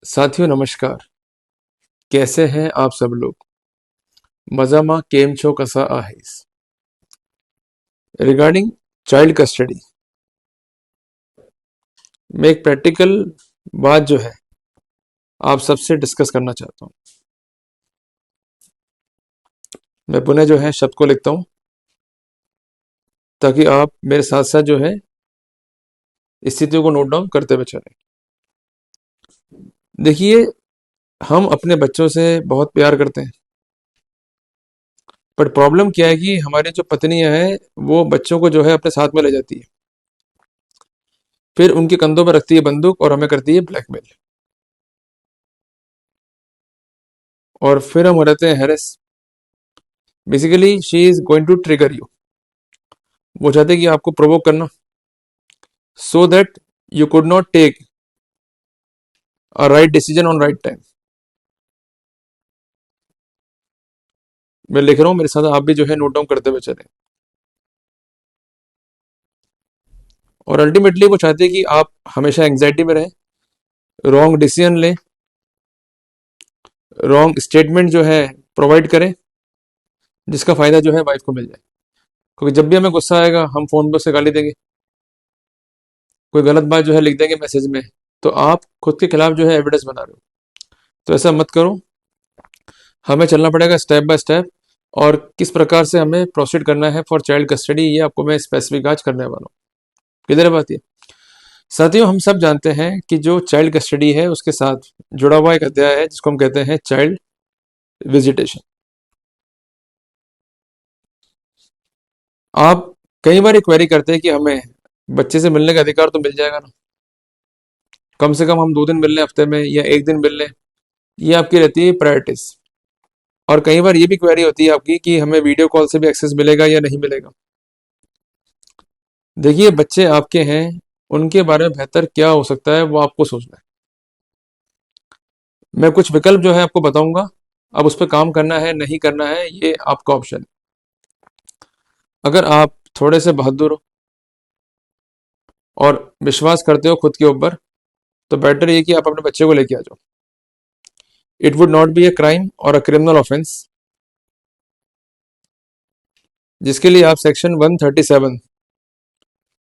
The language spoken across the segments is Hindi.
साथियों नमस्कार। कैसे हैं आप सब लोग? मजामा केम छो कसा आहेस? रिगार्डिंग चाइल्ड कस्टडी, मैं एक प्रैक्टिकल बात जो है आप सबसे डिस्कस करना चाहता हूं। मैं पुनः जो है शब्द को लिखता हूं ताकि आप मेरे साथ साथ जो है स्थितियों को नोट डाउन करते हुए चलें। देखिए, हम अपने बच्चों से बहुत प्यार करते हैं, पर प्रॉब्लम क्या है कि हमारी जो पत्नियां हैं वो बच्चों को जो है अपने साथ में ले जाती है, फिर उनके कंधों पर रखती है बंदूक और हमें करती है ब्लैकमेल, और फिर हम हो जाते हैं harass. Basically she is going to trigger you. वो चाहते हैं कि आपको प्रोवोक करना, so that you could not take a right decision on right time. मैं लिख रहा हूं, मेरे साथ आप भी जो है नोट डाउन करते हुए चलें। और अल्टीमेटली वो चाहते हैं कि आप हमेशा एंग्जाइटी में रहें, रॉन्ग डिसीजन लें, रॉन्ग स्टेटमेंट जो है प्रोवाइड करें, जिसका फायदा जो है वाइफ को मिल जाए। क्योंकि जब भी हमें गुस्सा आएगा हम फोन पे उसे गाली देंगे, कोई गलत बात जो है लिख देंगे मैसेज में, तो आप खुद के खिलाफ जो है एविडेंस बना रहे हो। तो ऐसा मत करो। हमें चलना पड़ेगा स्टेप बाय स्टेप, और किस प्रकार से हमें प्रोसीड करना है फॉर चाइल्ड कस्टडी, ये आपको मैं स्पेसिफिक आज करने वाला हूँ। किधर बात ये? साथियों, हम सब जानते हैं कि जो चाइल्ड कस्टडी है उसके साथ जुड़ा हुआ एक अध्याय है जिसको हम कहते हैं चाइल्ड विजिटेशन। आप कई बार क्वेरी करते हैं कि हमें बच्चे से मिलने का अधिकार तो मिल जाएगा ना, कम से कम हम 2 दिन मिल लें हफ्ते में या 1 दिन मिल लें। ये आपकी रहती है प्रायोरिटीज। और कई बार ये भी क्वेरी होती है आपकी कि हमें वीडियो कॉल से भी एक्सेस मिलेगा या नहीं मिलेगा। देखिए, बच्चे आपके हैं, उनके बारे में बेहतर क्या हो सकता है वो आपको सोचना है। मैं कुछ विकल्प जो है आपको बताऊंगा, अब उस पर काम करना है नहीं करना है ये आपका ऑप्शन है। अगर आप थोड़े से बहादुर हो और विश्वास करते हो खुद के ऊपर, तो बेटर ये कि आप अपने बच्चे को लेके आ जाओ। It would not be a crime और अ क्रिमिनल ऑफेंस, जिसके लिए आप सेक्शन 137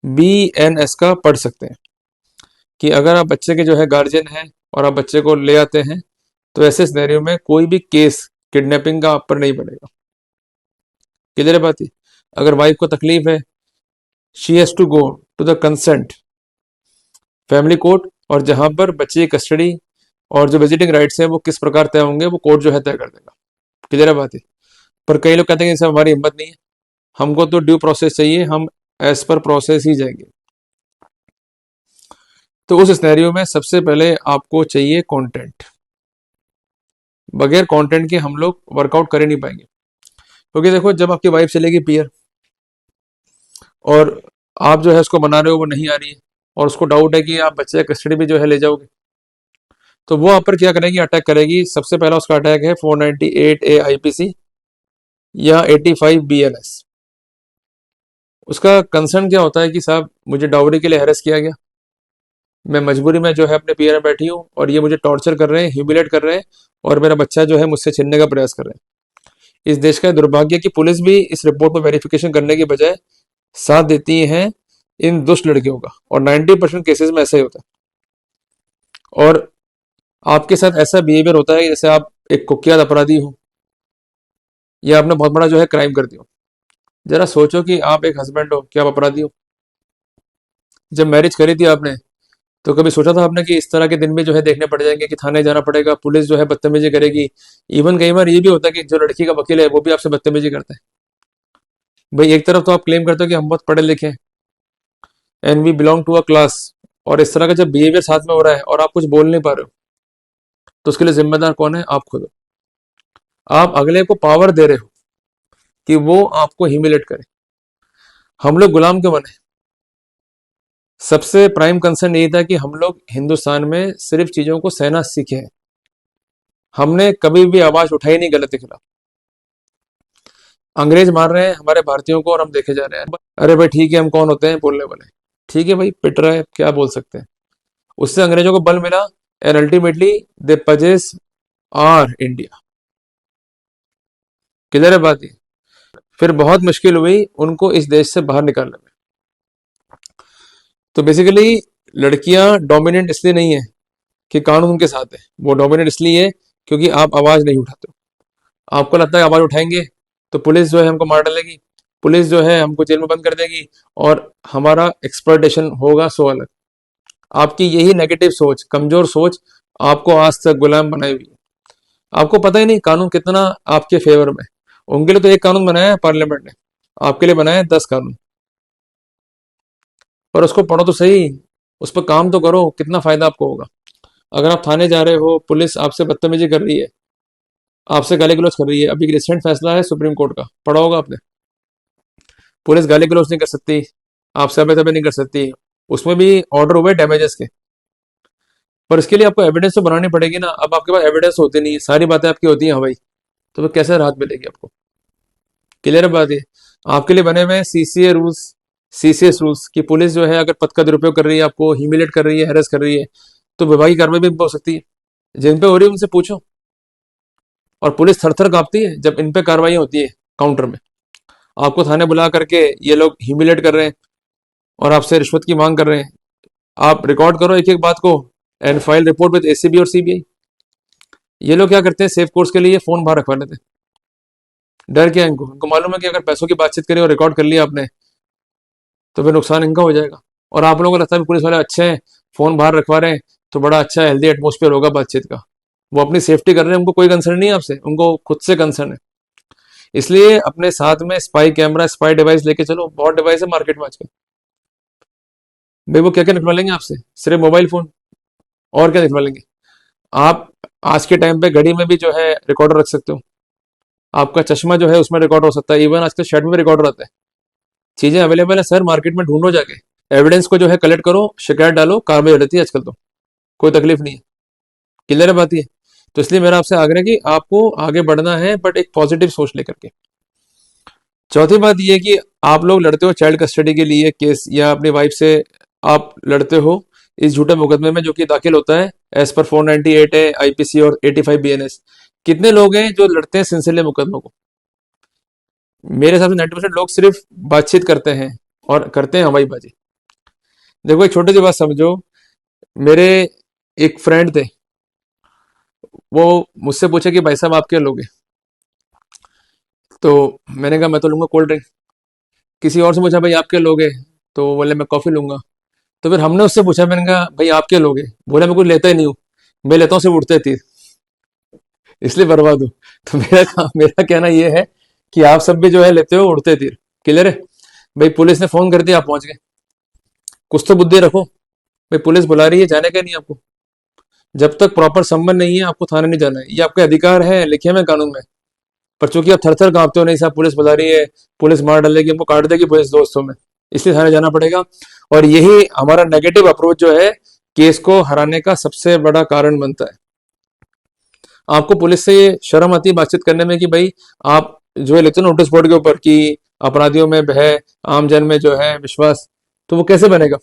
BNS का पढ़ सकते हैं कि अगर आप बच्चे के जो है गार्जियन हैं और आप बच्चे को ले आते हैं, तो ऐसे सिनेरियो में कोई भी केस किडनैपिंग का आप पर नहीं बनेगा। क्लियर है बात ही? अगर वाइफ को तकलीफ है, she has to go to the concerned family court, और जहां पर बच्चे की कस्टडी और जो विजिटिंग राइट्स हैं वो किस प्रकार तय होंगे वो कोर्ट जो है तय कर देगा। क्लियर है बात है? पर कई लोग कहते हैं कि सर हमारी हिम्मत नहीं है, हमको तो ड्यू प्रोसेस चाहिए, हम एज पर प्रोसेस ही जाएंगे। तो उस सिनेरियो में सबसे पहले आपको चाहिए कंटेंट। बगैर कंटेंट के हम लोग वर्कआउट कर ही नहीं पाएंगे। क्योंकि देखो, जब आपकी वाइफ चलेगी पीयर और आप जो है उसको बना रहे हो वो नहीं आ रही है, और उसको डाउट है कि आप बच्चे का कस्टडी भी जो है ले जाओगे, तो वो आप पर क्या करेगी? अटैक करेगी। सबसे पहला उसका अटैक है 498A IPC या 85 BNS। उसका कंसर्न क्या होता है कि साहब मुझे डाउरी के लिए हैरेस किया गया, मैं मजबूरी में जो है अपने पीयर में बैठी हूँ और ये मुझे टॉर्चर कर रहे हैं, ह्यूमिलेट कर रहे हैं, और मेरा बच्चा जो है मुझसे छीनने का प्रयास कर रहे हैं। इस देश का दुर्भाग्य कि पुलिस भी इस रिपोर्ट पर वेरिफिकेशन करने की बजाय साथ देती है इन दुष्ट लड़कियों का, और 90% केसेस में ऐसा ही होता है। और आपके साथ ऐसा बिहेवियर होता है जैसे आप एक कुख्यात अपराधी हो या आपने बहुत बड़ा जो है क्राइम कर दिया। जरा सोचो कि आप एक हस्बैंड हो, क्या आप अपराधी हो? जब मैरिज करी थी आपने, तो कभी सोचा था आपने कि इस तरह के दिन भी जो है देखने पड़ जाएंगे, कि थाने जाना पड़ेगा, पुलिस जो है बदतमीजी करेगी। इवन कई बार ये भी होता है कि जो लड़की का वकील है वो भी आपसे बदतमीजी करता है। भाई, एक तरफ तो आप क्लेम करते हो कि हम बहुत पढ़े लिखे हैं and we belong to a class, और इस तरह का जब बिहेवियर साथ में हो रहा है और आप कुछ बोल नहीं पा रहे हो, तो उसके लिए जिम्मेदार कौन है? आप खुद हो। आप अगले को पावर दे रहे हो कि वो आपको ह्यूमिलेट करे। हम लोग गुलाम क्यों बने? सबसे प्राइम कंसर्न यही था कि हम लोग हिंदुस्तान में सिर्फ चीजों को सहना सीखे हैं, हमने कभी भी आवाज उठाई नहीं गलत के खिलाफ। अंग्रेज मार रहे हैं हमारे भारतीयों को और हम देखे जा रहे हैं। अरे भाई ठीक है, हम कौन होते हैं बोलने वाले? ठीक है भाई, पिट रहा है, क्या बोल सकते हैं? उससे अंग्रेजों को बल मिला and ultimately they possess R India. Clear है बात ये। फिर बहुत मुश्किल हुई उनको इस देश से बाहर निकालने में। तो बेसिकली लड़कियां डोमिनेंट इसलिए नहीं है कि कानून उनके साथ है, वो डोमिनेंट इसलिए है क्योंकि आप आवाज नहीं उठाते हो। आपको लगता है आवाज उठाएंगे तो पुलिस जो है हमको मार डालेगी, पुलिस जो है हमको जेल में बंद कर देगी और हमारा एक्सप्लॉयटेशन होगा सो अलग। आपकी यही नेगेटिव सोच, कमजोर सोच आपको आज तक गुलाम बनाई हुई है। आपको पता ही नहीं कानून कितना आपके फेवर में। उनके लिए तो एक कानून बनाया है पार्लियामेंट ने, आपके लिए बनाया है 10 कानून। पर उसको पढ़ो तो सही, उस पर काम तो करो, कितना फायदा आपको होगा। अगर आप थाने जा रहे हो, पुलिस आपसे बदतमीजी कर रही है, आपसे गाली गलौज कर रही है। अभी रिसेंट फैसला है सुप्रीम कोर्ट का, पढ़ा होगा आपने। पुलिस गाली गलौज नहीं कर सकती, आपसे अबे तबे नहीं कर सकती, उसमें भी ऑर्डर हुए डैमेजेस के। पर इसके लिए आपको एविडेंस तो बनानी पड़ेगी ना। अब आपके पास एविडेंस होती नहीं है, सारी बातें आपकी होती हैं हवाई, तो फिर कैसे राहत मिलेगी आपको। क्लियर बात है। आपके लिए बने हुए हैं सीसीए रूल्स, सीसीएस रूल्स की पुलिस जो है अगर पद का दुरुपयोग कर रही है, आपको ह्यूमिलेट कर रही है, हैरेस कर रही है, तो विभागीय कार्रवाई भी हो सकती है। जिन पे हो रही है उनसे पूछो। और पुलिस थर थर कांपती है जब इन पे कार्रवाई होती है काउंटर में। आपको थाने बुला करके ये लोग ह्यूमिलेट कर रहे हैं और आपसे रिश्वत की मांग कर रहे हैं। आप रिकॉर्ड करो एक एक बात को and file report with ACB और सीबीआई। ये लोग क्या करते हैं, सेफ कोर्स के लिए फोन बाहर रखवा लेते हैं। डर क्या है इनको, इनको मालूम है कि अगर पैसों की बातचीत करें और रिकॉर्ड कर लिया आपने तो फिर नुकसान इनका हो जाएगा। और आप लोगों को लगता है पुलिस वाले अच्छे हैं, फोन बाहर रखवा रहे हैं तो बड़ा अच्छा हेल्दी एटमोस्फेयर होगा बातचीत का। वो अपनी सेफ्टी कर रहे हैं, उनको कोई कंसर्न नहीं है आपसे, उनको खुद से कंसर्न है। इसलिए अपने साथ में स्पाई कैमरा, स्पाई डिवाइस लेके चलो। बहुत डिवाइस है मार्केट में आजकल। भाई वो क्या क्या निकलवा लेंगे आपसे, सिर्फ मोबाइल फोन, और क्या निकलवा लेंगे। आप आज के टाइम पे घड़ी में भी जो है रिकॉर्डर रख सकते हो। आपका चश्मा जो है उसमें रिकॉर्ड हो सकता है, इवन आजकल शर्ट में भी रिकॉर्डर आता है। चीजें अवेलेबल है सर, मार्केट में ढूंढो जाके। एविडेंस को जो है कलेक्ट करो, शिकायत डालो, कार्रवाई हो जाती है आजकल तो, कोई तकलीफ नहीं है। क्लियर है बात ये। तो इसलिए मेरा आपसे आग्रह है कि आपको आगे बढ़ना है, बट एक पॉजिटिव सोच लेकर के। चौथी बात यह है कि आप लोग लड़ते हो चाइल्ड कस्टडी के लिए केस, या अपनी वाइफ से आप लड़ते हो इस झूठे मुकदमे में जो कि दाखिल होता है एज पर 498 है आईपीसी और 85 बीएनएस। कितने लोग हैं जो लड़ते हैं सिलसिले मुकदमों को? मेरे हिसाब से 90% लोग सिर्फ बातचीत करते हैं और करते हैं हवाईबाजी। देखो एक छोटी सी बात समझो। मेरे एक फ्रेंड थे, वो मुझसे पूछे कि भाई साहब आप क्या लोगे? तो मैंने कहा मैं तो लूंगा कोल्ड ड्रिंक। किसी और से पूछा भाई आप क्या लोगे? तो वो बोले मैं कॉफी लूंगा। तो फिर हमने उससे पूछा, मैंने कहा भाई आप क्या लोगे? बोला मैं कुछ लेता ही नहीं हूँ, मैं लेता हूँ सिर्फ उड़ते तीर, इसलिए बर्बाद हूँ। तो मेरा कहना ये है कि आप सब भी जो है लेते हो उड़ते तीर। क्लियर है भाई। पुलिस ने फोन कर दिया, आप पहुंच गए, कुछ तो बुद्धि रखो। भाई पुलिस बुला रही है, जाने का नहीं आपको। जब तक प्रॉपर संबंध नहीं है आपको थाने नहीं जाना है, ये आपका अधिकार है, लिखे हुए कानून में। पर चूंकि आप थर थर कांपते हो, नहीं साहब पुलिस बुला रही है, पुलिस मार डालेगी, हमको काट देगी पुलिस दोस्तों में, इसलिए थाने जाना पड़ेगा। और यही हमारा नेगेटिव अप्रोच जो है केस को हराने का सबसे बड़ा कारण बनता है। आपको पुलिस से ये शर्म आती है बातचीत करने में कि भाई आप जो है लेते हो नोटिस बोर्ड के ऊपर कि अपराधियों में भय, आम जन में जो है विश्वास, तो वो कैसे बनेगा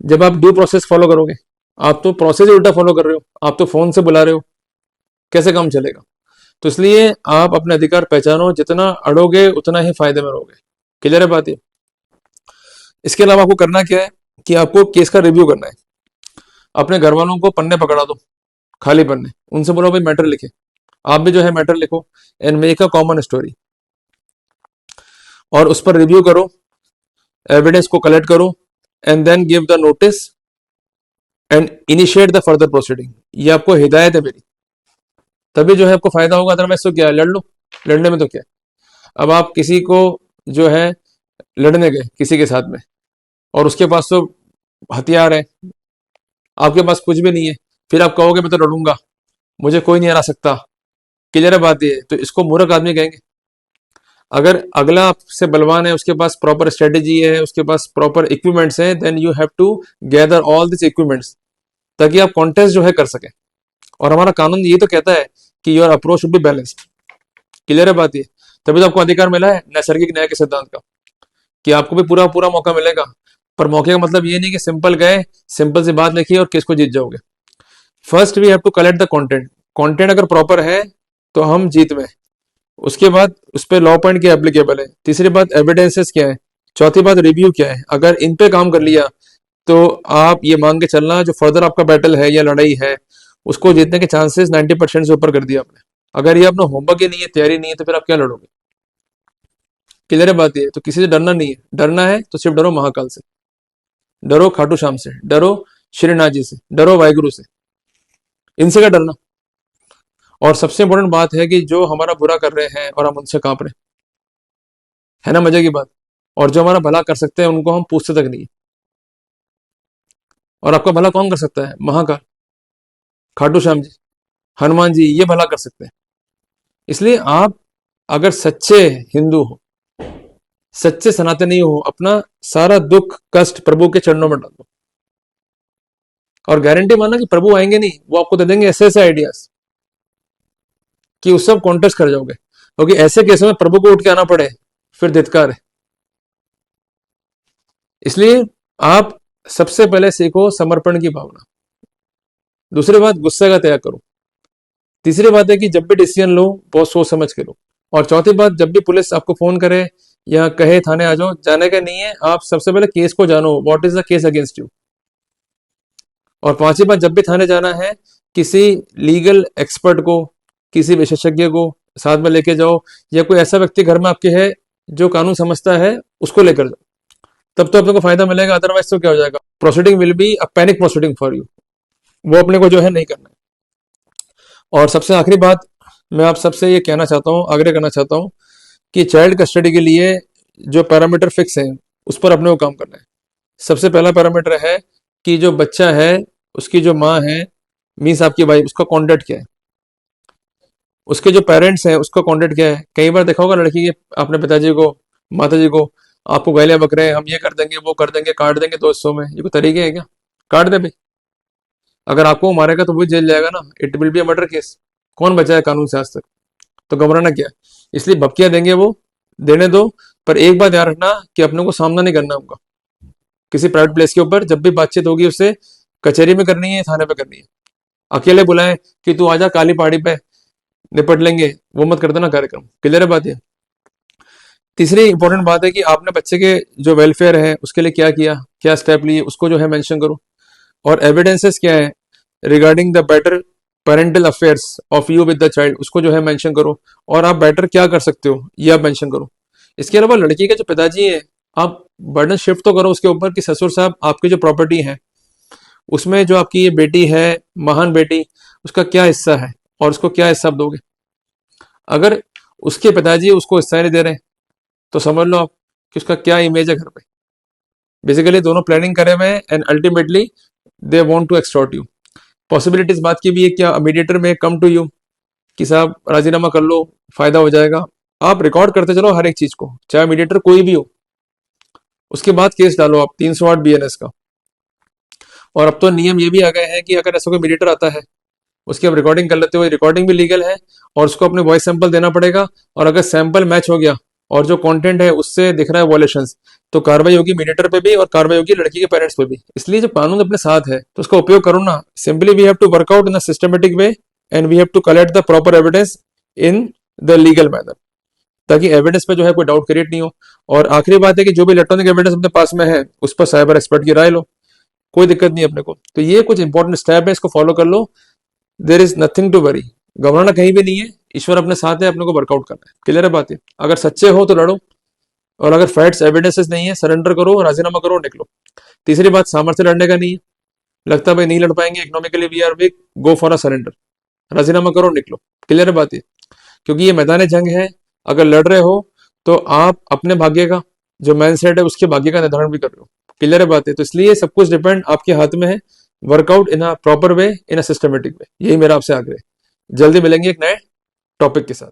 जब आप ड्यू प्रोसेस फॉलो करोगे? आप तो प्रोसेस ही उल्टा फॉलो कर रहे हो, आप तो फोन से बुला रहे हो, कैसे काम चलेगा? तो इसलिए आप अपने अधिकार पहचानो, जितना अड़ोगे उतना ही फायदे में रहोगे। क्लियर है बात ये। इसके अलावा आपको करना क्या है कि आपको केस का रिव्यू करना है। अपने घर वालों को पन्ने पकड़ा दो, खाली पन्ने, उनसे बोलो भाई मैटर लिखे। आप भी जो है मैटर लिखो and make a common story, और उस पर रिव्यू करो, एविडेंस को कलेक्ट करो and then give the notice and initiate the further proceeding. ये आपको हिदायत है मेरी, तभी जो है आपको फायदा होगा। अदरवाइज तो क्या है, लड़ लो, लड़ने में तो क्या है। अब आप किसी को जो है लड़ने गए किसी के साथ में, और उसके पास तो हथियार है, आपके पास कुछ भी नहीं है, फिर आप कहोगे मैं तो लड़ूंगा, मुझे कोई नहीं हरा सकता। क्लियर है बात ये। तो इसको मूर्ख आदमी कहेंगे। अगर अगला आपसे बलवान है, उसके पास प्रॉपर स्ट्रेटेजी है, उसके पास प्रॉपर इक्विपमेंट्स है, then you have to gather all this equipments ताकि आप कॉन्टेस्ट जो है कर सके। और हमारा कानून ये तो कहता है कि your approach should be balanced. Clear है बात ये। तभी तो आपको अधिकार मिला है नैसर्गिक न्याय के सिद्धांत का, कि आपको भी पूरा पूरा मौका मिलेगा। पर मौके का मतलब ये नहीं कि सिंपल गए, सिंपल सी बात लिखी और केस को जीत जाओगे। First we have to collect the content, content अगर प्रॉपर है तो हम जीत में। उसके बाद उस पर लॉ पॉइंट क्या एप्लीकेबल है, तीसरी बात एविडेंसेस क्या है, चौथी बात रिव्यू क्या है। अगर इन पे काम कर लिया तो आप ये मान के चलना जो फर्दर आपका बैटल है या लड़ाई है उसको जीतने के चांसेस 90% से ऊपर कर दिया आपने। अगर ये अपना होमवर्क ही नहीं है, तैयारी नहीं है, तो फिर आप क्या लड़ोगे। क्लियर है बात ये। तो किसी से डरना नहीं है, डरना है तो सिर्फ डरो महाकाल से, डरो खाटू श्याम से, डरो श्रीनाथ जी से, डरो वाहिगुरु से, इनसे क्या डरना। और सबसे इंपॉर्टेंट बात है कि जो हमारा बुरा कर रहे हैं और हम उनसे कांप रहे हैं ना, मजे की बात। और जो हमारा भला कर सकते हैं उनको हम पूछते तक नहीं। और आपका भला कौन कर सकता है, महाकाल, खाटू श्याम जी, हनुमान जी, ये भला कर सकते हैं। इसलिए आप अगर सच्चे हिंदू हो, सच्चे सनातनी हो, अपना सारा दुख कष्ट प्रभु के चरणों में डाल दो। और गारंटी माना कि प्रभु आएंगे नहीं, वो आपको दे देंगे ऐसे ऐसे आइडियाज कि उस सब कॉन्टेस्ट कर जाओगे। क्योंकि ऐसे केसों में प्रभु को उठ के आना पड़े फिर धिक्कार है। इसलिए आप सबसे पहले सीखो समर्पण की भावना। दूसरी बात, गुस्से का त्याग करो। तीसरी बात है कि जब भी डिसीजन लो बहुत सोच समझ के लो। और चौथी बात, जब भी पुलिस आपको फोन करे या कहे थाने आ जाओ, जाने का नहीं है, आप सबसे पहले केस को जानो, what is the case against you. और पांचवी बात, जब भी थाने जाना है किसी लीगल एक्सपर्ट को, किसी विशेषज्ञ को साथ में लेके जाओ, या कोई ऐसा व्यक्ति घर में आपके है जो कानून समझता है, उसको लेकर जाओ। तब तो आपको फायदा मिलेगा, अदरवाइज तो क्या हो जाएगा, proceeding will be a panic proceeding for you. वो अपने को जो है नहीं करना है। और सबसे आखिरी बात, मैं आप सबसे ये कहना चाहता हूँ, आग्रह करना चाहता हूँ कि चाइल्ड कस्टडी के लिए जो पैरामीटर फिक्स हैं उस पर अपने को काम करना है। सबसे पहला पैरामीटर है कि जो बच्चा है उसकी जो माँ है, मीन्स आपकी वाइफ, उसका कॉन्टेक्ट क्या है, उसके जो पेरेंट्स हैं उसका कॉन्टेक्ट क्या है। कई बार देखा होगा लड़की के अपने पिताजी को, माता जी को, आपको गालियां बक रहे हैं, हम ये कर देंगे वो कर देंगे, काट देंगे 2 हिस्सों में, ये कोई तरीके है क्या। काट दे भाई, अगर आपको वो मारेगा तो वो भी जेल जाएगा ना, it will be a murder case. कौन बचा है कानून से आज तक, तो घबराना क्या। इसलिए भपकियां देंगे वो, देने दो, पर एक बात याद रखना कि अपने को सामना नहीं करना होगा किसी प्राइवेट प्लेस के ऊपर। जब भी बातचीत होगी उससे कचहरी में करनी है, थाने पे करनी है। अकेले बुलाएं कि तू आजा काली पहाड़ी पे निपट लेंगे, वो मत कर देना कार्यक्रम। क्लियर है बात ये। तीसरी इंपॉर्टेंट बात है कि आपने बच्चे के जो वेलफेयर है उसके लिए क्या किया, क्या स्टेप लिए, उसको जो है मेंशन करो। और एविडेंसेस क्या है regarding the better parental affairs of you with the child, उसको जो है मेंशन करो। और आप बेटर क्या कर सकते हो ये आप मेंशन करो। इसके अलावा लड़की के जो पिताजी है, आप बर्डन शिफ्ट तो करो उसके ऊपर कि ससुर साहब आपकी जो प्रॉपर्टी है उसमें जो आपकी ये बेटी है, महान बेटी, उसका क्या हिस्सा है और उसको क्या हिस्सा आप दोगे। अगर उसके पिताजी उसको हिस्सा नहीं दे रहे तो समझ लो आप कि उसका क्या इमेज है घर पे। बेसिकली दोनों प्लानिंग करे हुए हैं and ultimately they want to extort you. Possibility इस बात की भी है क्या मीडिएटर में कम टू यू कि साहब राजीनामा कर लो, फायदा हो जाएगा। आप रिकॉर्ड करते चलो हर एक चीज को, चाहे मीडिएटर कोई भी हो। उसके बाद केस डालो आप 308 BNS का। और अब तो नियम ये भी आ गए हैं कि अगर ऐसा कोई मीडिएटर आता है उसकी आप रिकॉर्डिंग कर लेते हो, रिकॉर्डिंग भी लीगल है, और उसको अपने वॉइस सैंपल देना पड़ेगा। और अगर सैंपल मैच हो गया और जो कंटेंट है उससे दिख रहा है वॉयलेशंस, तो कार्रवाई होगी मीडिएटर पे भी और कार्रवाई होगी लड़की के पेरेंट्स पे भी। इसलिए जब कानून अपने साथ है तो उसका उपयोग करो ना। Simply we have to work out in a systematic way and we have to collect the proper evidence in the legal manner, ताकि एविडेंस पे जो है कोई डाउट क्रिएट नहीं हो। और आखिरी बात है कि जो भी इलेक्ट्रॉनिक एविडेंस अपने पास में है उस पर साइबर एक्सपर्ट की राय लो, कोई दिक्कत नहीं है अपने को। तो ये कुछ इंपॉर्टेंट स्टेप है, इसको फॉलो कर लो। There is nothing to worry, घबराना कहीं भी नहीं है, ईश्वर अपने साथ है, अपने को वर्कआउट करना है। क्लियर है बात है। अगर सच्चे हो तो लड़ो, और अगर फैक्ट्स एविडेंसेस नहीं है सरेंडर करो, राजीनामा करो, निकलो। तीसरी बात, सामर्थ्य लड़ने का नहीं है, लगता भाई नहीं लड़ पाएंगे, economically we are weak, go for a surrender, राजीनामा करो, निकलो। क्लियर है बात है। क्योंकि ये मैदान जंग है, अगर लड़ रहे हो तो आप अपने भाग्य का जो मैन सेट है उसके भाग्य का निर्धारण भी कर रहे हो। क्लियर है बात है। तो इसलिए सब कुछ डिपेंड आपके हाथ में है। Workout in a proper way, in a systematic वे, यही मेरा आपसे आग्रह है। जल्दी मिलेंगे एक नए टॉपिक के साथ।